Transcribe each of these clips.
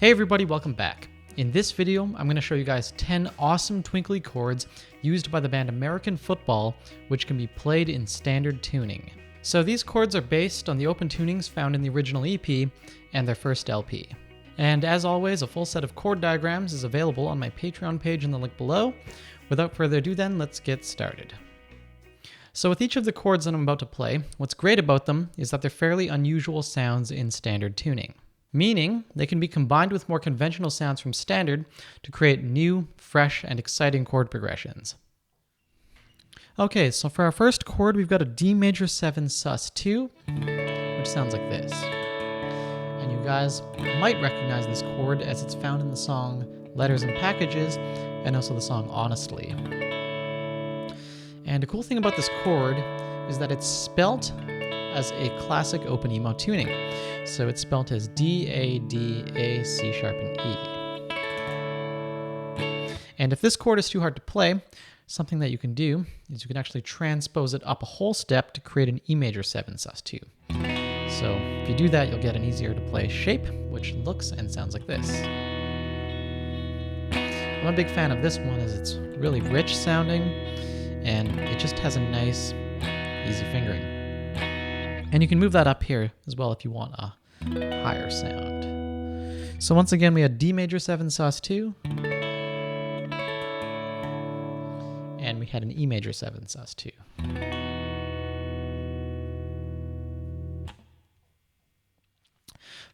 Hey everybody, welcome back. In this video, I'm going to show you guys 10 awesome twinkly chords used by the band American Football, which can be played in standard tuning. So these chords are based on the open tunings found in the original EP and their first LP. And as always, a full set of chord diagrams is available on my Patreon page in the link below. Without further ado then, let's get started. So with each of the chords that I'm about to play, what's great about them is that they're fairly unusual sounds in standard tuning. Meaning, they can be combined with more conventional sounds from standard to create new, fresh, and exciting chord progressions. Okay, so for our first chord, we've got a Dmaj7 Sus2, which sounds like this. And you guys might recognize this chord as it's found in the song Letters and Packages, and also the song Honestly. And the cool thing about this chord is that it's spelt as a classic open emo tuning. So it's spelt as D, A, D, A, C sharp, and E. And if this chord is too hard to play, something that you can do is you can actually transpose it up a whole step to create an Emaj7 Sus2. So if you do that, you'll get an easier to play shape, which looks and sounds like this. I'm a big fan of this one as it's really rich sounding, and it just has a nice, easy fingering. And you can move that up here as well if you want a higher sound. So once again, we had Dmaj7 Sus2, and we had an Emaj7 Sus2.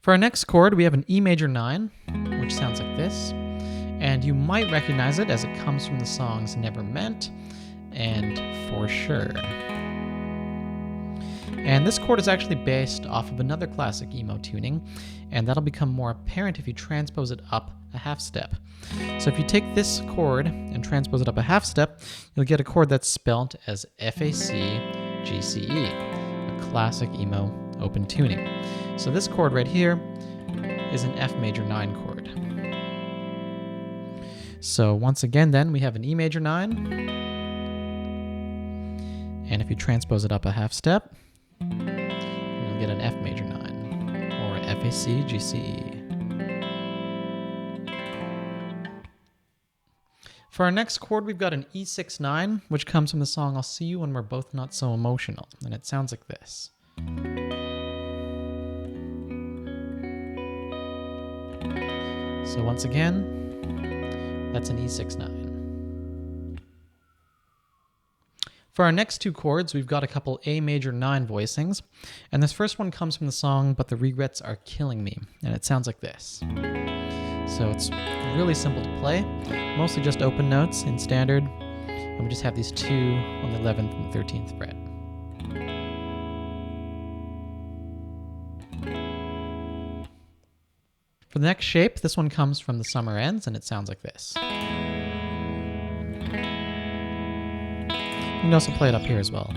For our next chord, we have an E major 9, which sounds like this. And you might recognize it as it comes from the songs Never Meant and For Sure. And this chord is actually based off of another classic emo tuning, and that'll become more apparent if you transpose it up a half step. So if you take this chord and transpose it up a half step, you'll get a chord that's spelt as F-A-C-G-C-E, a classic emo open tuning. So this chord right here is an F major 9 chord. So once again then, we have an E major 9, and if you transpose it up a half step, you'll get an F major 9, or F-A-C-G-C-E. For our next chord, we've got an E6-9, which comes from the song I'll See You When We're Both Not So Emotional, and it sounds like this. So once again, that's an E6-9. For our next two chords, we've got a couple A major 9 voicings, and this first one comes from the song But the Regrets Are Killing Me, and it sounds like this. So it's really simple to play, mostly just open notes in standard, and we just have these two on the 11th and 13th fret. For the next shape, this one comes from The Summer Ends, and it sounds like this. You can also play it up here as well.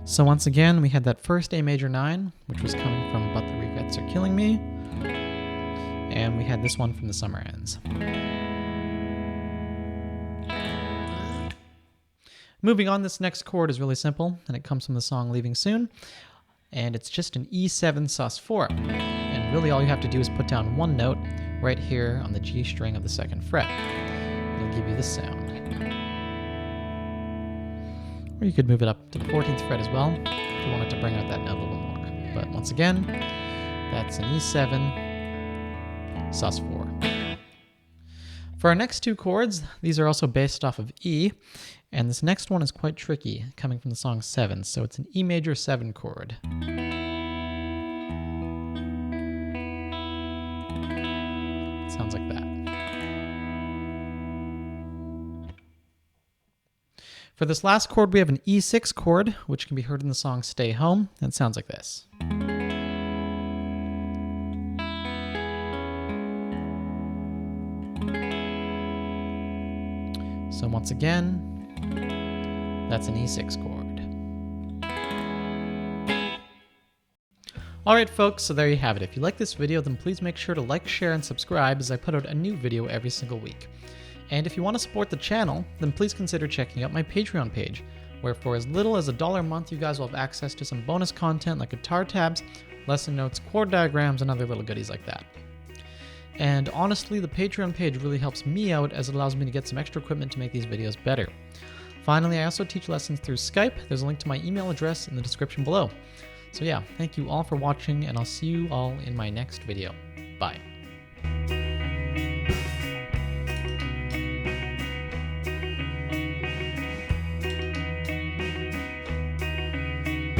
So once again, we had that first A major 9, which was coming from But the Regrets Are Killing Me, and we had this one from The Summer Ends. Moving on, this next chord is really simple, and it comes from the song Leaving Soon, and it's just an E7 Sus4. And really all you have to do is put down one note right here on the G string of the 2nd fret. It'll give you this sound. Or you could move it up to the 14th fret as well if you wanted to bring out that note a little more. But once again, that's an E7 Sus4. For our next two chords, these are also based off of E, and this next one is quite tricky, coming from the song 7, so it's an E major 7 chord. Sounds like that. For this last chord, we have an E6 chord, which can be heard in the song Stay Home, and it sounds like this. So once again, that's an E6 chord. Alright folks, so there you have it. If you like this video, then please make sure to like, share, and subscribe as I put out a new video every single week. And if you want to support the channel, then please consider checking out my Patreon page, where for as little as $1 a month, you guys will have access to some bonus content like guitar tabs, lesson notes, chord diagrams, and other little goodies like that. And honestly, the Patreon page really helps me out as it allows me to get some extra equipment to make these videos better. Finally, I also teach lessons through Skype. There's a link to my email address in the description below. So yeah, thank you all for watching, and I'll see you all in my next video. Bye.